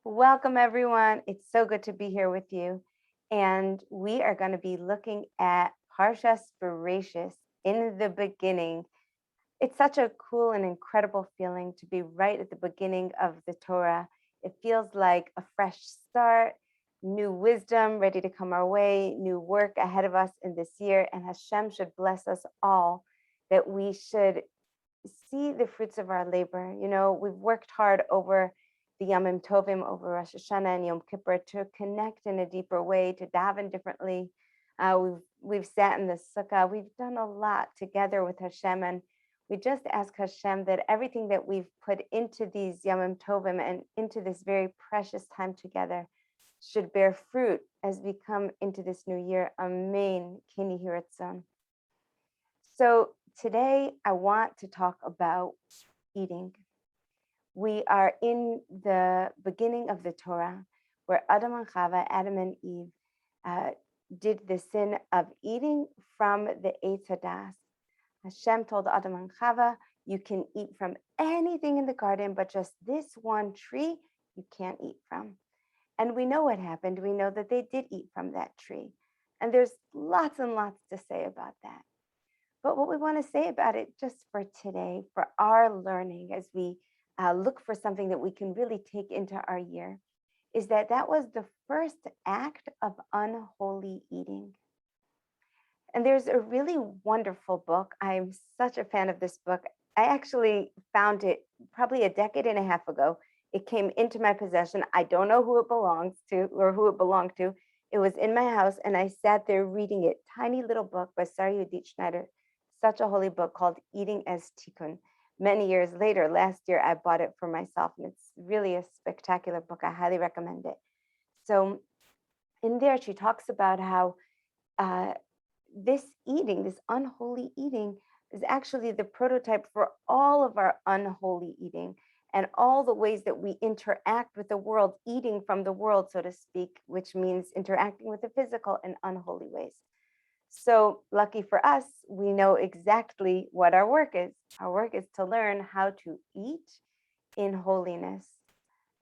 Welcome, everyone. It's so good to be here with you. And we are going to be looking at Parshas Bereishis in the beginning. It's such a cool and incredible feeling to be right at the beginning of the Torah. It feels like a fresh start, new wisdom ready to come our way, new work ahead of us in this year. And Hashem should bless us all that we should see the fruits of our labor. You know, we've worked hard over the Yamim Tovim, over Rosh Hashanah and Yom Kippur to connect in a deeper way, to daven differently. We've sat in the sukkah. We've done a lot together with Hashem, and we just ask Hashem that everything that we've put into these Yamim Tovim and into this very precious time together should bear fruit as we come into this new year. Amen. Kini Hiratzon. So today I want to talk about eating. We are in the beginning of the Torah where Adam and Chava, Adam and Eve, did the sin of eating from the Eitz Hadas. Hashem told Adam and Chava, you can eat from anything in the garden, but just this one tree you can't eat from. And we know what happened. We know that they did eat from that tree. And there's lots and lots to say about that. But what we want to say about it just for today, for our learning as we look for something that we can really take into our year, is that was the first act of unholy eating. And there's a really wonderful book. I'm such a fan of this book. I actually found it probably a decade and a half ago. It came into my possession. I don't know who it belongs to or who it belonged to. It was in my house and I sat there reading it. Tiny little book by Sarah Yehudit Schneider, such a holy book called Eating as Tikkun. Many years later, last year, I bought it for myself, and it's really a spectacular book. I highly recommend it. So in there, she talks about how this eating, this unholy eating, is actually the prototype for all of our unholy eating and all the ways that we interact with the world, eating from the world, so to speak, which means interacting with the physical in unholy ways. So lucky for us, we know exactly what our work is. Our work is to learn how to eat in holiness.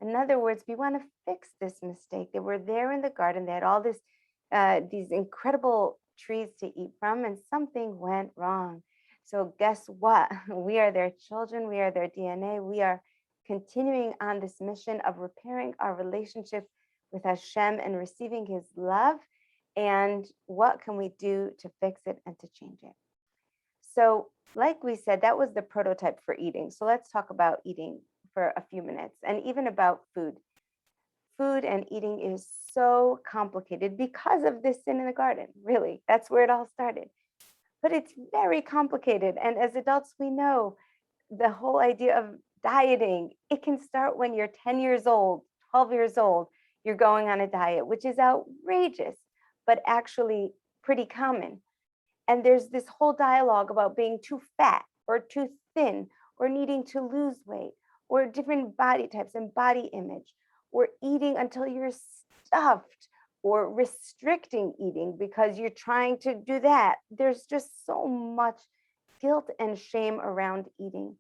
In other words, we want to fix this mistake. They were there in the garden. They had all these incredible trees to eat from, and something went wrong. So guess what? We are their children. We are their DNA. We are continuing on this mission of repairing our relationship with Hashem and receiving his love. And what can we do to fix it and to change it? So like we said, that was the prototype for eating. So let's talk about eating for a few minutes and even about food. Food and eating is so complicated because of this sin in the garden. Really, that's where it all started. But it's very complicated. And as adults, we know the whole idea of dieting, it can start when you're 10 years old, 12 years old, you're going on a diet, which is outrageous, but actually pretty common. And there's this whole dialogue about being too fat or too thin or needing to lose weight or different body types and body image or eating until you're stuffed or restricting eating because you're trying to do that. There's just so much guilt and shame around eating.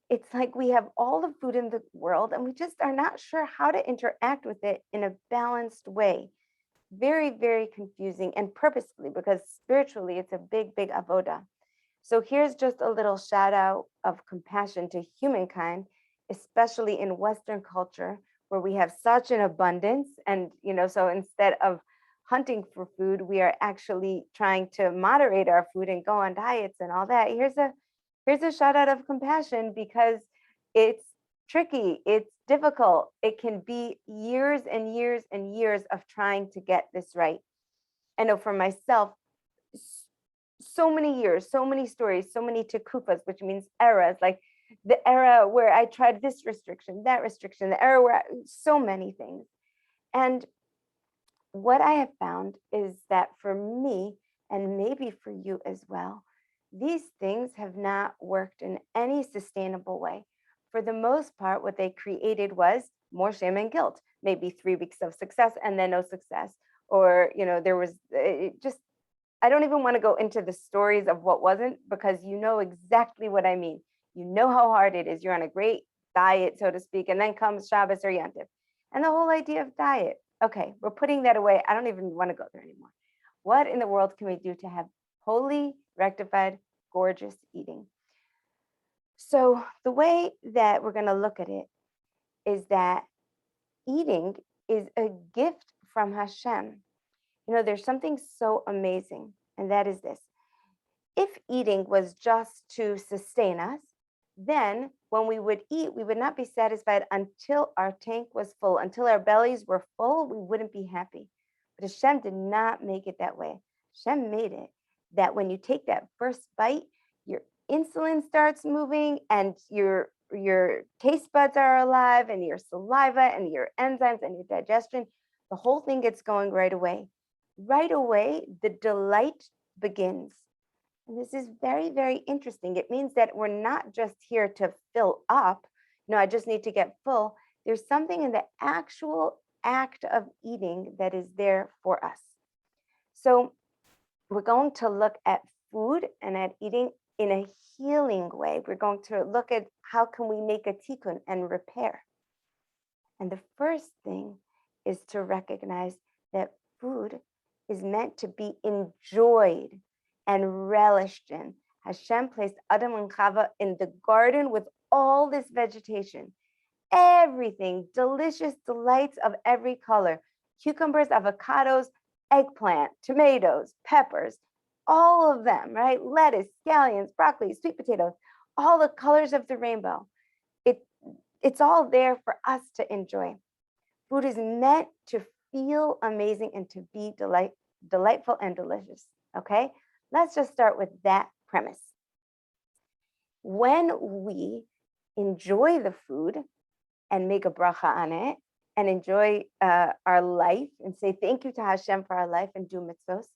It's like we have all the food in the world and we just are not sure how to interact with it in a balanced way. Very, very confusing and purposefully, because spiritually it's a big, big avoda. So here's just a little shout out of compassion to humankind, especially in Western culture where we have such an abundance. And, so instead of hunting for food, we are actually trying to moderate our food and go on diets and all that. Here's a shout out of compassion, because it's tricky, it's difficult. It can be years and years and years of trying to get this right. I know for myself, so many years, so many stories, so many tekufas, which means eras, like the era where I tried this restriction, that restriction, the era where so many things. And what I have found is that for me, and maybe for you as well, these things have not worked in any sustainable way. For the most part, what they created was more shame and guilt, maybe 3 weeks of success and then no success. Or, there was I don't even want to go into the stories of what wasn't, because you know exactly what I mean. You know how hard it is. You're on a great diet, so to speak, and then comes Shabbos or Yantif. And the whole idea of diet. Okay, we're putting that away. I don't even want to go there anymore. What in the world can we do to have holy, rectified, gorgeous eating? So, the way that we're going to look at it is that eating is a gift from Hashem. There's something so amazing, and that is this. If eating was just to sustain us, then when we would eat, we would not be satisfied until our tank was full, until our bellies were full, we wouldn't be happy. But Hashem did not make it that way. Hashem made it that when you take that first bite, your insulin starts moving and your taste buds are alive and your saliva and your enzymes and your digestion, the whole thing gets going right away. Right away, the delight begins. And this is very, very interesting. It means that we're not just here to fill up. No, I just need to get full. There's something in the actual act of eating that is there for us. So we're going to look at food and at eating in a healing way. We're going to look at how can we make a tikkun and repair. And the first thing is to recognize that food is meant to be enjoyed and relished in. Hashem placed Adam and Chava in the garden with all this vegetation, everything, delicious delights of every color, cucumbers, avocados, eggplant, tomatoes, peppers, all of them, right? Lettuce, scallions, broccoli, sweet potatoes, all the colors of the rainbow. It's all there for us to enjoy. Food is meant to feel amazing and to be delightful and delicious, okay? Let's just start with that premise. When we enjoy the food and make a bracha on it and enjoy our life and say thank you to Hashem for our life and do mitzvos,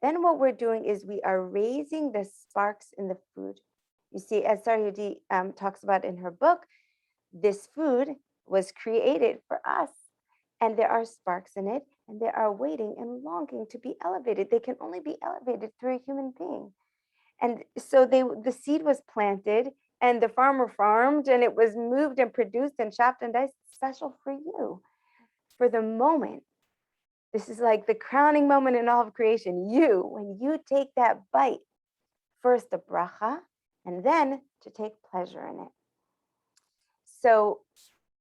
then what we're doing is we are raising the sparks in the food. You see, as Saryudi talks about in her book, this food was created for us, and there are sparks in it, and they are waiting and longing to be elevated. They can only be elevated through a human being. And so the seed was planted, and the farmer farmed, and it was moved and produced and chopped and diced special for you. For the moment, this is like the crowning moment in all of creation. When you take that bite, first a bracha, and then to take pleasure in it. So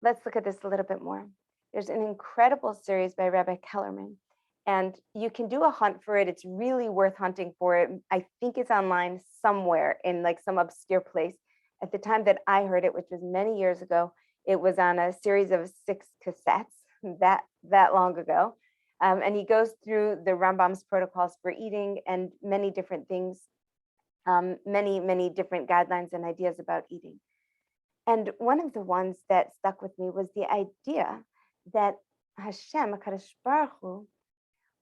let's look at this a little bit more. There's an incredible series by Rabbi Kellerman, and you can do a hunt for it. It's really worth hunting for it. I think it's online somewhere in like some obscure place. At the time that I heard it, which was many years ago, it was on a series of 6 cassettes that long ago. And he goes through the Rambam's protocols for eating and many different things, many different guidelines and ideas about eating. And one of the ones that stuck with me was the idea that Hashem, HaKadosh Baruch Hu,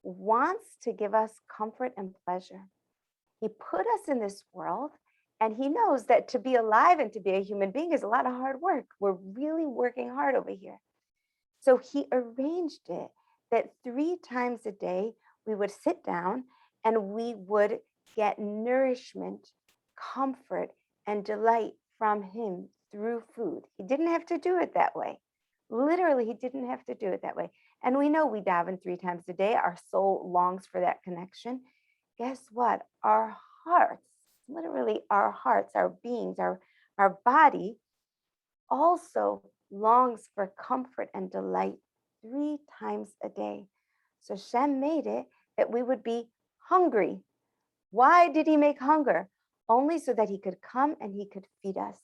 wants to give us comfort and pleasure. He put us in this world, and he knows that to be alive and to be a human being is a lot of hard work. We're really working hard over here. So he arranged it that 3 times a day we would sit down and we would get nourishment, comfort, and delight from him through food. He didn't have to do it that way. Literally, he didn't have to do it that way. And we know we daven 3 times a day. Our soul longs for that connection. Guess what? Our hearts, literally our hearts, our beings, our body also longs for comfort and delight 3 times a day. So Shem made it that we would be hungry. Why did he make hunger? Only so that he could come and he could feed us.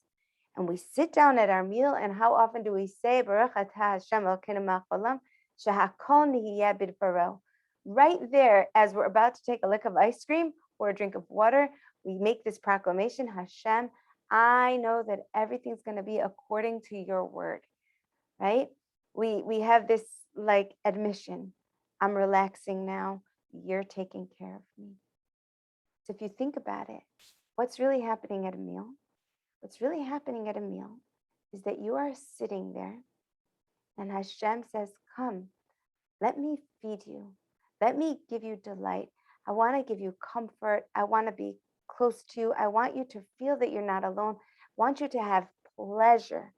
And we sit down at our meal, and how often do we say, Baruch atah Hashem Elokeinu melech haolam, shehakol nihiyeh bidbaro. Right there, as we're about to take a lick of ice cream or a drink of water, we make this proclamation, Hashem, I know that everything's going to be according to your word, right? We have this like admission, I'm relaxing now, you're taking care of me. So if you think about it, what's really happening at a meal? What's really happening at a meal is that you are sitting there and Hashem says, come, let me feed you. Let me give you delight. I want to give you comfort. I want to be close to you. I want you to feel that you're not alone. I want you to have pleasure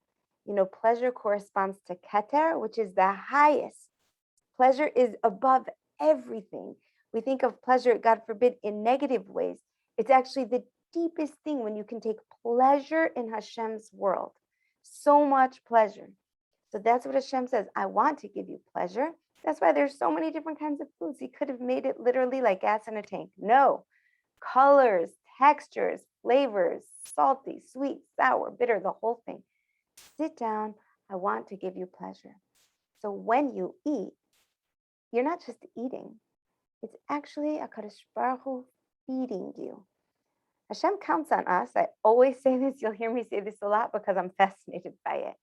Pleasure corresponds to keter, which is the highest. Pleasure is above everything. We think of pleasure, God forbid, in negative ways. It's actually the deepest thing when you can take pleasure in Hashem's world. So much pleasure. So that's what Hashem says. I want to give you pleasure. That's why there's so many different kinds of foods. He could have made it literally like gas in a tank. No, colors, textures, flavors, salty, sweet, sour, bitter, the whole thing. Sit down. I want to give you pleasure. So when you eat, you're not just eating. It's actually a Kadosh Baruch Hu feeding you. Hashem counts on us. I always say this. You'll hear me say this a lot because I'm fascinated by it.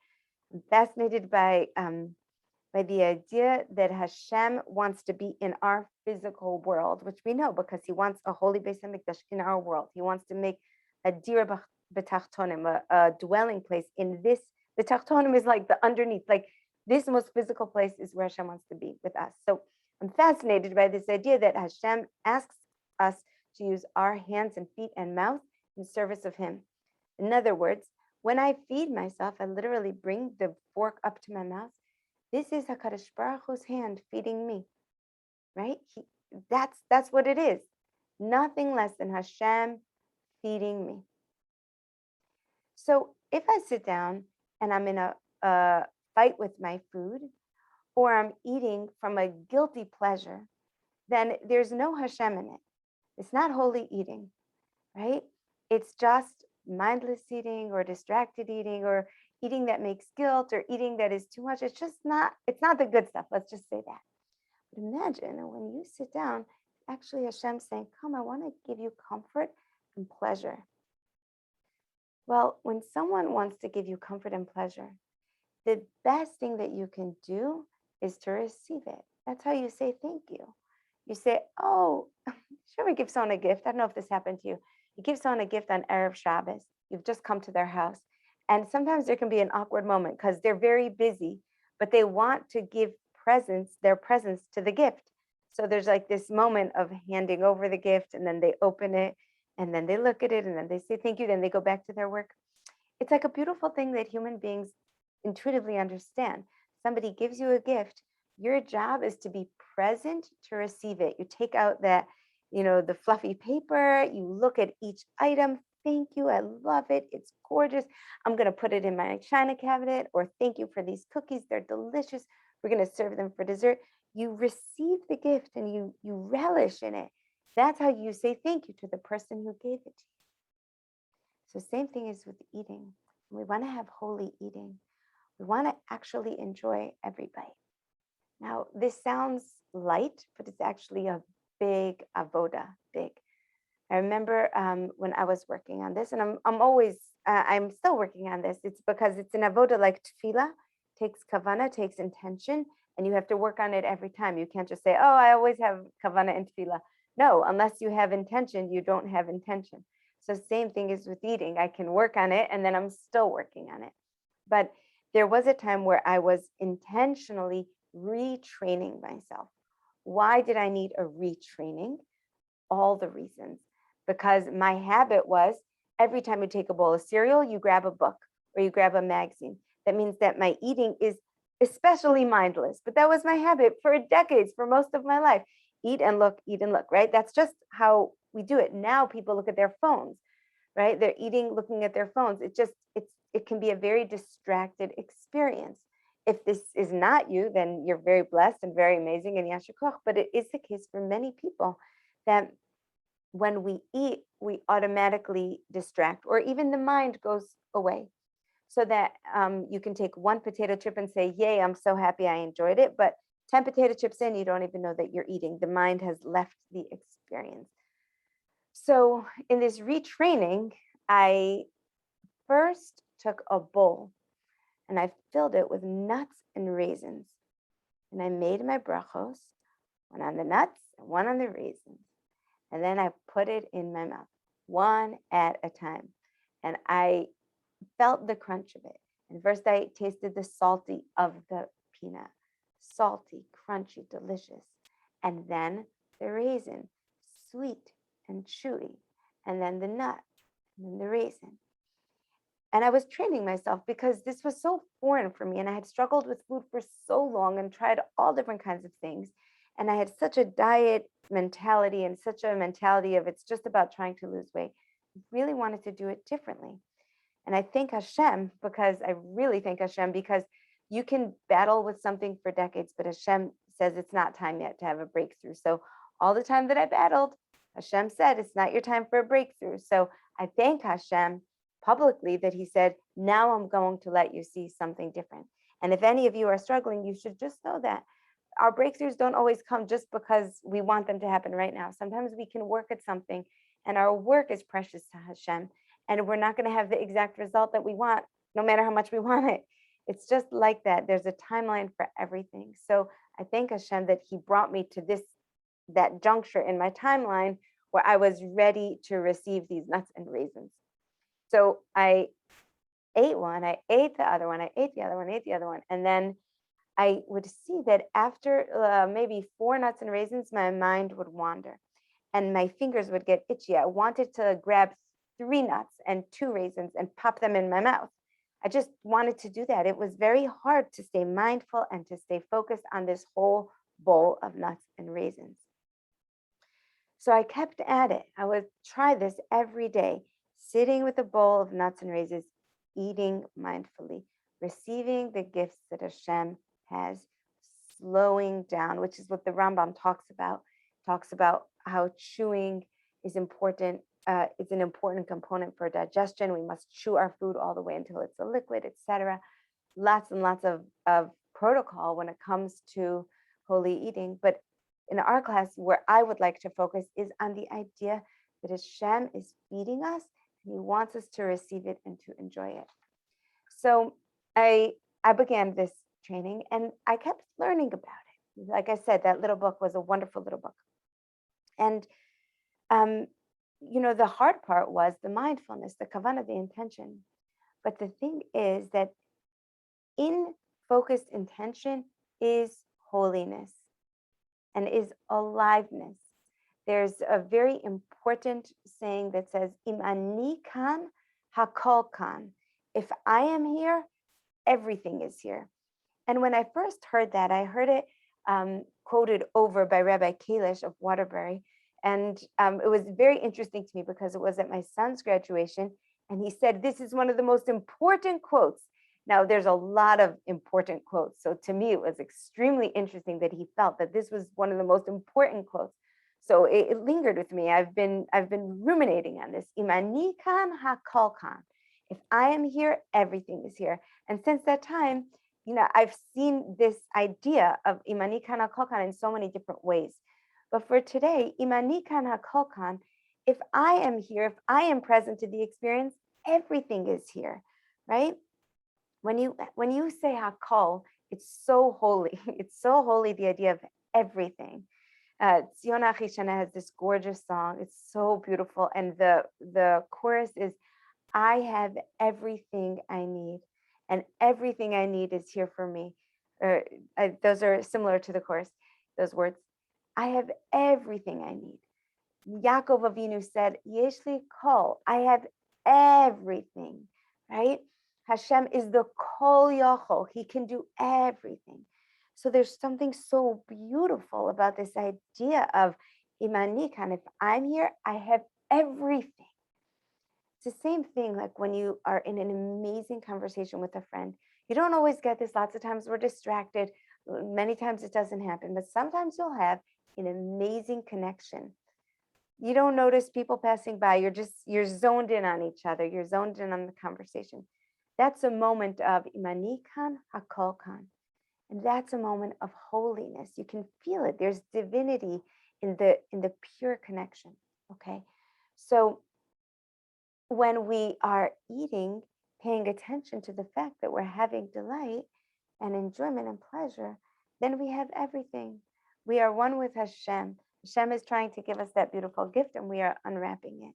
I'm fascinated by the idea that Hashem wants to be in our physical world, which we know because He wants a holy Beis Hamikdash in our world. He wants to make a dira b'tachtonim, a dwelling place in this. The tachtonim is like the underneath, like this most physical place is where Hashem wants to be with us. So I'm fascinated by this idea that Hashem asks us to use our hands and feet and mouth in service of Him. In other words, when I feed myself, I literally bring the fork up to my mouth. This is HaKadosh Baruch Hu's hand feeding me, right? That's what it is. Nothing less than Hashem feeding me. So if I sit down and I'm in a fight with my food, or I'm eating from a guilty pleasure, then there's no Hashem in it. It's not holy eating, right? It's just mindless eating or distracted eating or eating that makes guilt or eating that is too much. It's not the good stuff. Let's just say that. But imagine when you sit down, actually Hashem saying, come, I want to give you comfort and pleasure. Well, when someone wants to give you comfort and pleasure, the best thing that you can do is to receive it. That's how you say thank you. You say, oh, should we give someone a gift? I don't know if this happened to you. You give someone a gift on Erev Shabbos. You've just come to their house. And sometimes there can be an awkward moment because they're very busy, but they want to give their presence to the gift. So there's like this moment of handing over the gift, and then they open it, and then they look at it, and then they say thank you, then they go back to their work. It's like a beautiful thing that human beings intuitively understand. Somebody gives you a gift, your job is to be present to receive it. You take out that, the fluffy paper, you look at each item. Thank you, I love it, it's gorgeous. I'm going to put it in my china cabinet, or thank you for these cookies, they're delicious. We're going to serve them for dessert. You receive the gift and you relish in it. That's how you say thank you to the person who gave it to you. So same thing is with eating. We want to have holy eating. We want to actually enjoy every bite. Now, this sounds light, but it's actually a big avoda, big. I remember when I was working on this, and I'm still working on this. It's because it's an avoda like tefillah, takes kavana, takes intention, and you have to work on it every time. You can't just say, oh, I always have kavana and tefillah. No, unless you have intention, you don't have intention. So same thing is with eating. I can work on it, and then I'm still working on it. But there was a time where I was intentionally retraining myself. Why did I need a retraining? All the reasons. Because my habit was every time you take a bowl of cereal, you grab a book or you grab a magazine. That means that my eating is especially mindless. But that was my habit for decades, for most of my life. Eat and look, right? That's just how we do it. Now people look at their phones, right? They're eating, looking at their phones. It can be a very distracted experience. If this is not you, then you're very blessed and very amazing and yasher koach. But it is the case for many people that when we eat, we automatically distract, or even the mind goes away. So that you can take one potato chip and say, yay, I'm so happy I enjoyed it. But 10 potato chips in, you don't even know that you're eating. The mind has left the experience. So in this retraining, I first took a bowl and I filled it with nuts and raisins. And I made my brachos, one on the nuts and one on the raisins. And then I put it in my mouth, one at a time. And I felt the crunch of it. And first I tasted the salty of the peanut. Salty, crunchy, delicious. And then the raisin, sweet and chewy. And then the nut, and then the raisin. And I was training myself because this was so foreign for me. And I had struggled with food for so long and tried all different kinds of things. And I had such a diet mentality and such a mentality of it's just about trying to lose weight. I really wanted to do it differently. And I thank Hashem because I really thank Hashem because you can battle with something for decades, but Hashem says it's not time yet to have a breakthrough. So all the time that I battled, Hashem said, it's not your time for a breakthrough. So I thank Hashem publicly that he said, now I'm going to let you see something different. And if any of you are struggling, you should just know that our breakthroughs don't always come just because we want them to happen right now. Sometimes we can work at something and our work is precious to Hashem and we're not going to have the exact result that we want, no matter how much we want it. It's just like that. There's a timeline for everything. So I thank Hashem that he brought me to that juncture in my timeline where I was ready to receive these nuts and raisins. So I ate one, I ate the other one, I ate the other one, I ate the other one. And then I would see that after maybe 4 nuts and raisins, my mind would wander and my fingers would get itchy. I wanted to grab 3 nuts and 2 raisins and pop them in my mouth. I just wanted to do that. It was very hard to stay mindful and to stay focused on this whole bowl of nuts and raisins. So I kept at it. I would try this every day, sitting with a bowl of nuts and raisins, eating mindfully, receiving the gifts that Hashem has, slowing down, which is what the Rambam talks about how chewing is important. It's an important component for digestion. We must chew our food all the way until it's a liquid, etc. Lots and lots of protocol when it comes to holy eating. But in our class, where I would like to focus is on the idea that Hashem is feeding us and he wants us to receive it and to enjoy it. So I began this training and I kept learning about it. Like I said, that little book was a wonderful little book. And, the hard part was the mindfulness, the kavanah, the intention. But the thing is that in focused intention is holiness and is aliveness. There's a very important saying that says, Im ani kan, hakol kan. If I am here, everything is here. And when I first heard that, I heard it quoted over by Rabbi Kellerman of Waterbury. And it was very interesting to me because it was at my son's graduation. And he said, this is one of the most important quotes. Now, there's a lot of important quotes. So to me, it was extremely interesting that he felt that this was one of the most important quotes. So it lingered with me. I've been ruminating on this. Imani kan hakol kan. If I am here, everything is here. And since that time, I've seen this idea of imani kan hakol kan in so many different ways. But for today, imani kan hakol kan, if I am here, if I am present to the experience, everything is here, right? When you say hakol, it's so holy. It's so holy, the idea of everything. Tziona Achishana has this gorgeous song. It's so beautiful. And the chorus is, I have everything I need. And everything I need is here for me. Those are similar to the chorus, those words. I have everything I need. Yaakov Avinu said, Yesh li kol, I have everything, right? Hashem is the kol yachol. He can do everything. So there's something so beautiful about this idea of imani kan. If I'm here, I have everything. It's the same thing like when you are in an amazing conversation with a friend. You don't always get this. Lots of times we're distracted. Many times it doesn't happen, but sometimes you'll have an amazing connection. You don't notice people passing by. You're zoned in on each other. You're zoned in on the conversation. That's a moment of imani kan hakol kan. And that's a moment of holiness. You can feel it. There's divinity in the pure connection. Okay. So when we are eating, paying attention to the fact that we're having delight and enjoyment and pleasure, then we have everything. We are one with Hashem. Hashem is trying to give us that beautiful gift and we are unwrapping it.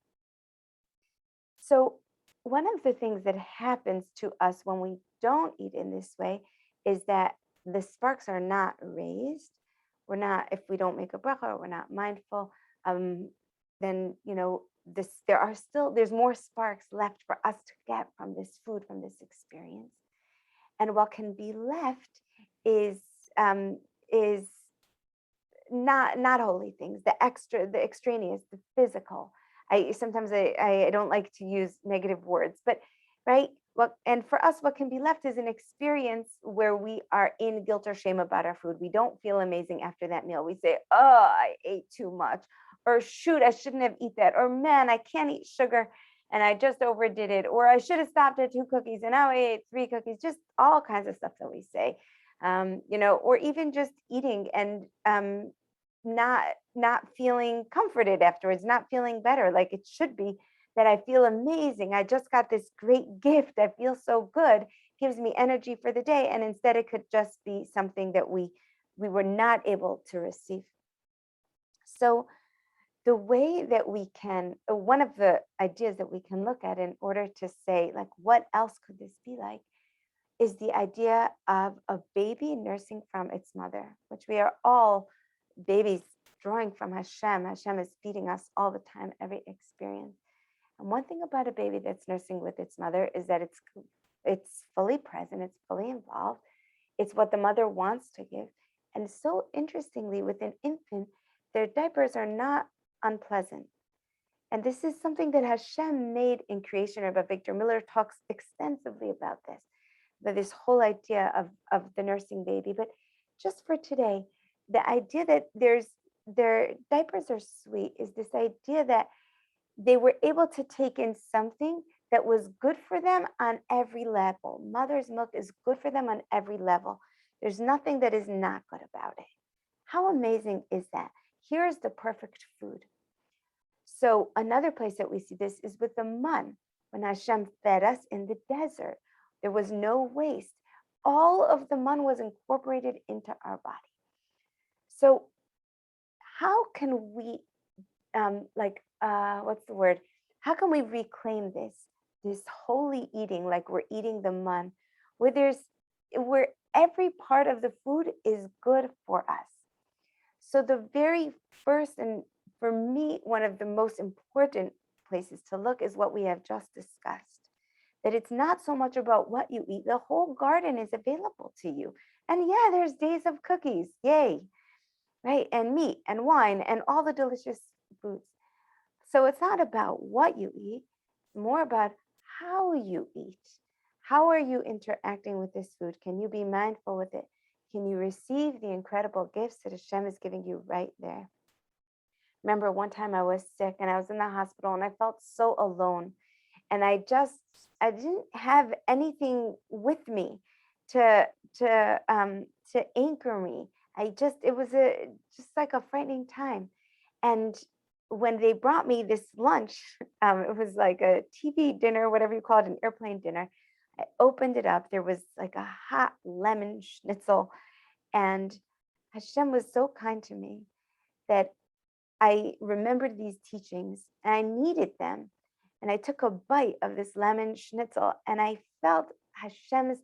So one of the things that happens to us when we don't eat in this way is that the sparks are not raised. We're not, if we don't make a bracha, we're not mindful, then, there's more sparks left for us to get from this food, from this experience. And what can be left is is not holy things, the extraneous, the physical. I don't like to use negative words, but right. And for us, what can be left is an experience where we are in guilt or shame about our food. We don't feel amazing after that meal. We say, "Oh, I ate too much," or "Shoot, I shouldn't have eaten that," or "Man, I can't eat sugar and I just overdid it," or "I should have stopped at 2 cookies and now I ate 3 cookies." Just all kinds of stuff that we say, or even just eating and not feeling comforted afterwards, not feeling better like it should be, that I feel amazing. I just got this great gift. I feel so good, gives me energy for the day. And instead it could just be something that we were not able to receive. So the way that we can, one of the ideas that we can look at in order to say, like, what else could this be like, is the idea of a baby nursing from its mother, which we are all babies drawing from Hashem. Hashem is feeding us all the time, every experience. And one thing about a baby that's nursing with its mother is that it's fully present, it's fully involved. It's what the mother wants to give. And so interestingly, with an infant, their diapers are not unpleasant. And this is something that Hashem made in creation. Rabbi Victor Miller talks extensively about this whole idea of the nursing baby. But just for today, the idea that their diapers are sweet is this idea that they were able to take in something that was good for them on every level. Mother's milk is good for them on every level. There's nothing that is not good about it. How amazing is that? Here's the perfect food. So another place that we see this is with the man. When Hashem fed us in the desert, there was no waste. All of the man was incorporated into our body. So how can we, what's the word? How can we reclaim this holy eating, like we're eating the man, where every part of the food is good for us? So the very first, and for me, one of the most important places to look is what we have just discussed. That it's not so much about what you eat. The whole garden is available to you. And yeah, there's days of cookies, yay, right? And meat and wine and all the delicious foods. So it's not about what you eat, more about how you eat. How are you interacting with this food? Can you be mindful with it? Can you receive the incredible gifts that Hashem is giving you right there? Remember one time I was sick and I was in the hospital and I felt so alone. And I didn't have anything with me to anchor me. It was just like a frightening time. And when they brought me this lunch, it was like a TV dinner, whatever you call it, an airplane dinner. I opened it up. There was like a hot lemon schnitzel. And Hashem was so kind to me that I remembered these teachings and I needed them. And I took a bite of this lemon schnitzel and I felt Hashem's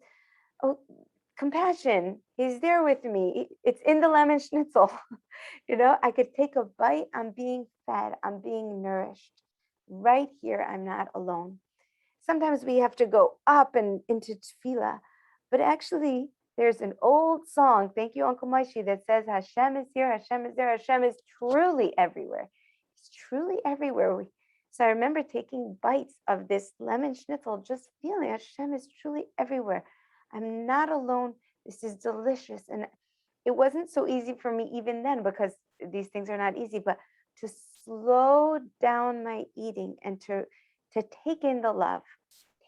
compassion. He's there with me. It's in the lemon schnitzel. I could take a bite. I'm being fed. I'm being nourished. Right here, I'm not alone. Sometimes we have to go up and into tefillah, but actually there's an old song, thank you, Uncle Maishi, that says Hashem is here, Hashem is there, Hashem is truly everywhere. He's truly everywhere. So I remember taking bites of this lemon schnitzel, just feeling Hashem is truly everywhere. I'm not alone. This is delicious. And it wasn't so easy for me even then, because these things are not easy, but to slow down my eating and to take in the love,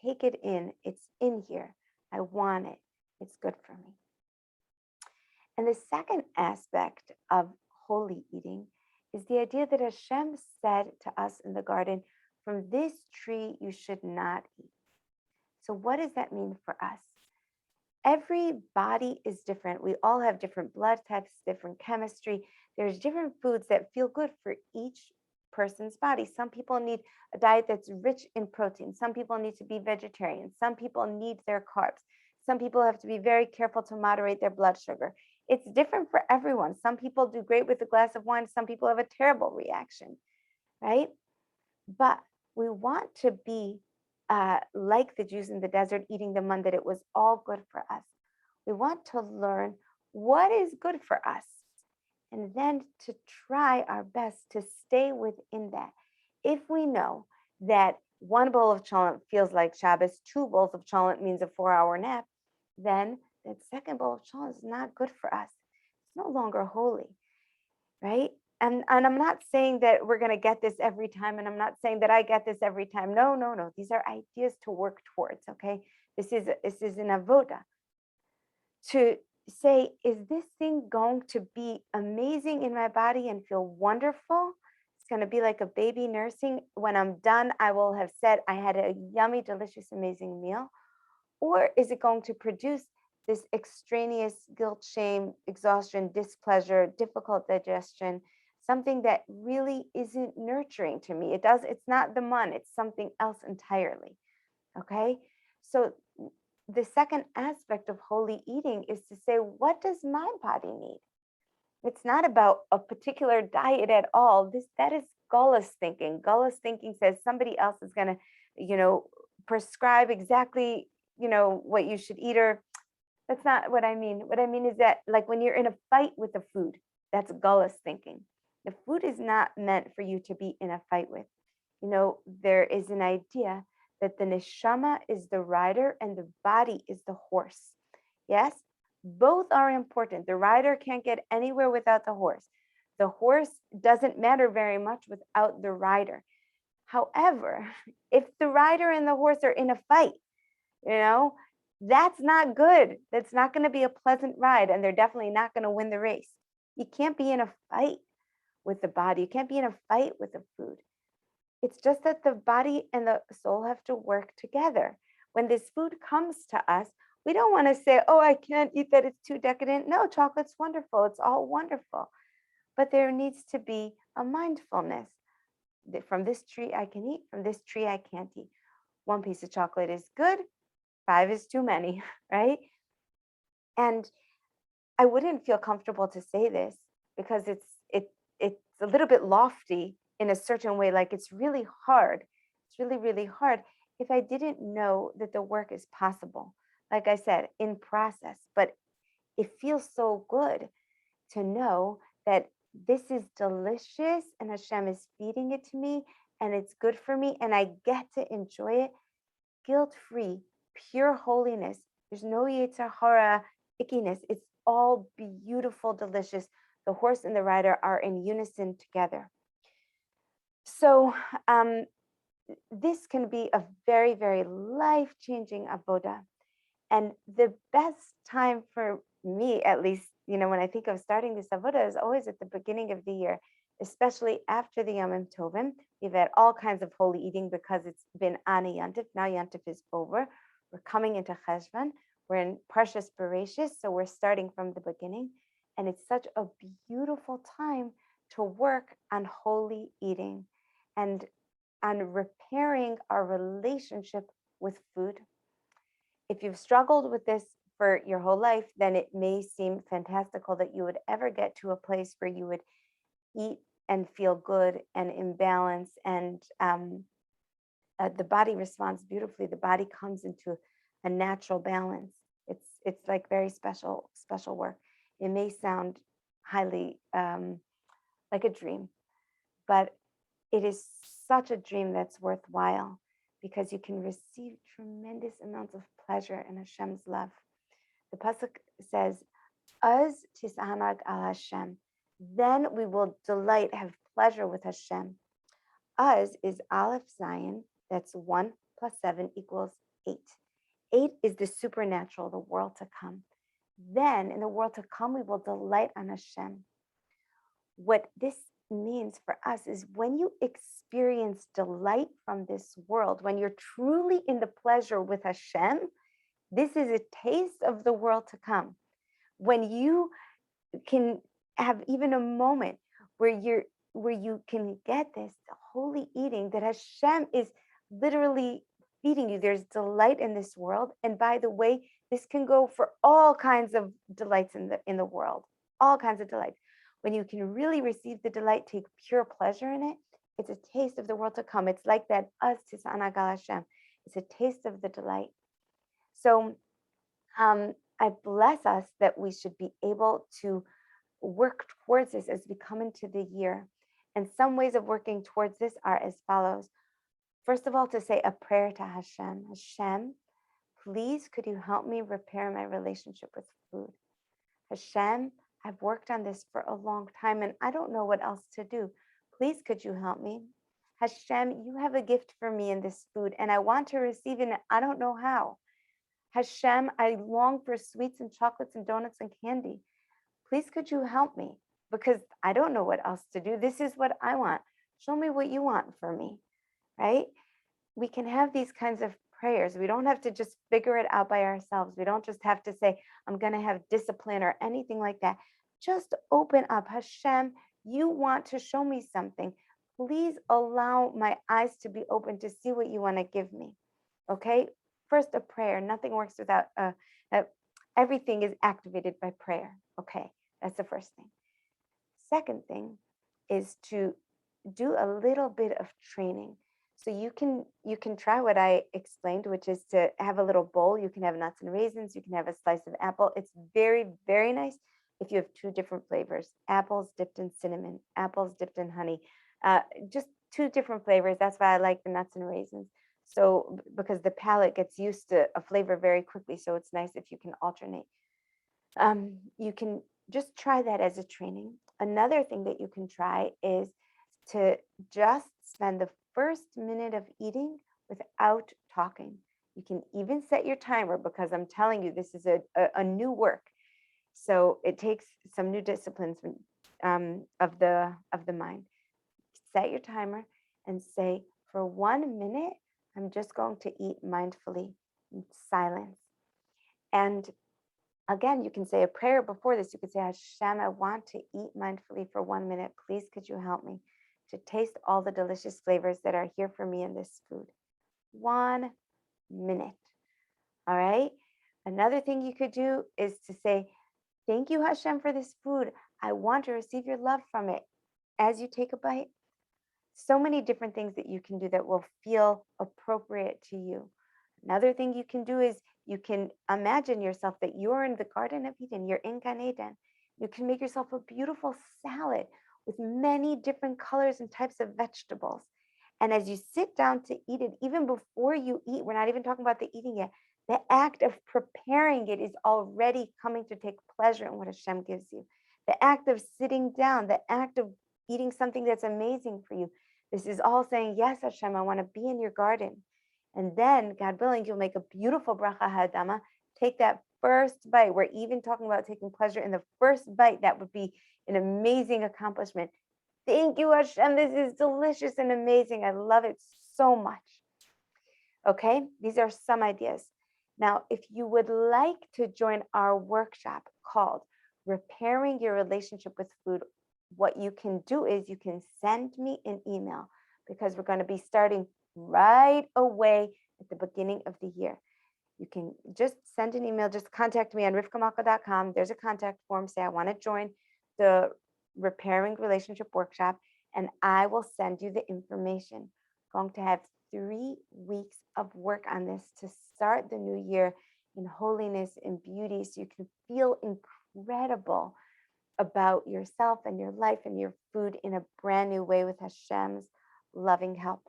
take it in. It's in here. I want it. It's good for me. And the second aspect of holy eating is the idea that Hashem said to us in the garden, from this tree you should not eat. So what does that mean for us? Every body is different. We all have different blood types, different chemistry. There's different foods that feel good for each person's body. Some people need a diet that's rich in protein. Some people need to be vegetarian. Some people need their carbs. Some people have to be very careful to moderate their blood sugar. It's different for everyone. Some people do great with a glass of wine. Some people have a terrible reaction, right? But we want to be like the Jews in the desert, eating the man, that it was all good for us. We want to learn what is good for us, and then to try our best to stay within that. If we know that one bowl of cholent feels like Shabbos, two bowls of cholent means a 4-hour nap, then that second bowl of cholent is not good for us. It's no longer holy, right? And I'm not saying that we're going to get this every time, and I'm not saying that I get this every time. No, no, no. These are ideas to work towards. Okay, this is an avoda, to say, is this thing going to be amazing in my body and feel wonderful? It's going to be like a baby nursing. When I'm done, I will have said I had a yummy, delicious, amazing meal. Or is it going to produce this extraneous guilt, shame, exhaustion, displeasure, difficult digestion, something that really isn't nurturing to me? It's not the man, it's something else entirely. Okay. So the second aspect of holy eating is to say, what does my body need? It's not about a particular diet at all. That is gullus thinking. Gullus thinking says somebody else is going to, prescribe exactly, what you should eat. Or that's not what I mean. What I mean is that, like, when you're in a fight with the food, that's gullus thinking. The food is not meant for you to be in a fight with. There is an idea that the neshama is the rider and the body is the horse. Yes, both are important. The rider can't get anywhere without the horse. The horse doesn't matter very much without the rider. However, if the rider and the horse are in a fight, that's not good. That's not going to be a pleasant ride, and they're definitely not going to win the race. You can't be in a fight with the body. You can't be in a fight with the food. It's just that the body and the soul have to work together. When this food comes to us, we don't want to say, oh, I can't eat that, it's too decadent. No, chocolate's wonderful. It's all wonderful. But there needs to be a mindfulness. From this tree I can eat, from this tree I can't eat. One piece of chocolate is good, 5 is too many, right? And I wouldn't feel comfortable to say this because it's a little bit lofty in a certain way. Like, it's really hard. It's really, really hard if I didn't know that the work is possible. Like I said, in process, but it feels so good to know that this is delicious and Hashem is feeding it to me and it's good for me and I get to enjoy it guilt-free, pure holiness. There's no Yetzer Hara ickiness. It's all beautiful, delicious. The horse and the rider are in unison together. So this can be a very, very life-changing avoda. And the best time for me, at least, when I think of starting this avoda, is always at the beginning of the year, especially after the Yom Tovim. We've had all kinds of holy eating because it's been Ani Yantif. Now Yantif is over. We're coming into Cheshvan. We're in Parshas Bereishis, so we're starting from the beginning. And it's such a beautiful time to work on holy eating and on repairing our relationship with food. If you've struggled with this for your whole life, then it may seem fantastical that you would ever get to a place where you would eat and feel good and in balance, and the body responds beautifully. The body comes into a natural balance. It's like very special work. It may sound highly like a dream, but it is such a dream that's worthwhile because you can receive tremendous amounts of pleasure in Hashem's love. The pasuk says, "Az tisanag al Hashem." Then we will delight, have pleasure with Hashem. Az is Aleph Zion. That's 1 plus 7 equals 8. 8 is the supernatural, the world to come. Then in the world to come, we will delight on Hashem. What this means for us is when you experience delight from this world, when you're truly in the pleasure with Hashem, this is a taste of the world to come. When you can have even a moment where you can get this holy eating that Hashem is literally feeding you. There's delight in this world. And by the way, this can go for all kinds of delights in the world, all kinds of delights. When you can really receive the delight, take pure pleasure in it, It's a taste of the world to come. It's like that us tisanagal Hashem. It's a taste of the delight. So I bless us that we should be able to work towards this as we come into the year. And some ways of working towards this are as follows. First of all, to say a prayer to Hashem. Hashem, please, could you help me repair my relationship with food? Hashem, I've worked on this for a long time and I don't know what else to do. Please, could you help me? Hashem, you have a gift for me in this food and I want to receive it and I don't know how. Hashem, I long for sweets and chocolates and donuts and candy. Please, could you help me? Because I don't know what else to do. This is what I want. Show me what you want for me, right? We can have these kinds of prayers. We don't have to just figure it out by ourselves. We don't just have to say, I'm going to have discipline or anything like that. Just open up. Hashem, you want to show me something. Please allow my eyes to be open to see what you want to give me. Okay? First, a prayer. Nothing works without everything is activated by prayer. Okay, that's the first thing. Second thing is to do a little bit of training. So you can try what I explained, which is to have a little bowl. You can have nuts and raisins. You can have a slice of apple. It's very, very nice if you have two different flavors: apples dipped in cinnamon, apples dipped in honey. Just two different flavors. That's why I like the nuts and raisins. So because the palate gets used to a flavor very quickly, so it's nice if you can alternate. You can just try that as a training. Another thing that you can try is to just spend the first minute of eating without talking. You can even set your timer because I'm telling you, this is a new work. So it takes some new disciplines of the mind. Set your timer and say, for 1 minute, I'm just going to eat mindfully in silence. And again, you can say a prayer before this. You could say, Hashem, I want to eat mindfully for 1 minute. Please, could you help me to taste all the delicious flavors that are here for me in this food? 1 minute. All right. Another thing you could do is to say, thank you, Hashem, for this food. I want to receive your love from it as you take a bite. So many different things that you can do that will feel appropriate to you. Another thing you can do is you can imagine yourself that you're in the Garden of Eden, you're in Gan Eden. You can make yourself a beautiful salad with many different colors and types of vegetables. And as you sit down to eat it, even before you eat, we're not even talking about the eating yet, the act of preparing it is already coming to take pleasure in what Hashem gives you. The act of sitting down, the act of eating something that's amazing for you. This is all saying, yes, Hashem, I want to be in your garden. And then, God willing, you'll make a beautiful bracha hadama. Take that first bite. We're even talking about taking pleasure in the first bite. That would be an amazing accomplishment. Thank you, Hashem. This is delicious and amazing. I love it so much. Okay, these are some ideas. Now, if you would like to join our workshop called Repairing Your Relationship with Food, what you can do is you can send me an email because we're going to be starting right away at the beginning of the year. You can just send an email, just contact me on rivkamalka.com. There's a contact form. Say, I want to join the Repairing Relationship Workshop, and I will send you the information. I'm going to have 3 weeks of work on this to start the new year in holiness and beauty so you can feel incredible about yourself and your life and your food in a brand new way with Hashem's loving help.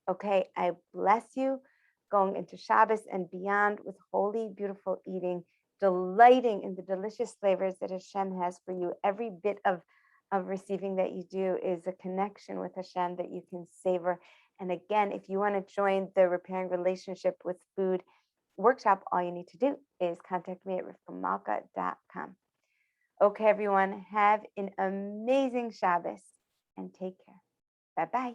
Okay, I bless you going into Shabbos and beyond with holy, beautiful eating, delighting in the delicious flavors that Hashem has for you. Every bit of receiving that you do is a connection with Hashem that you can savor. And again, if you want to join the Repairing Relationship with Food workshop, all you need to do is contact me at rivkamalka.com. Okay, everyone, have an amazing Shabbos and take care. Bye-bye.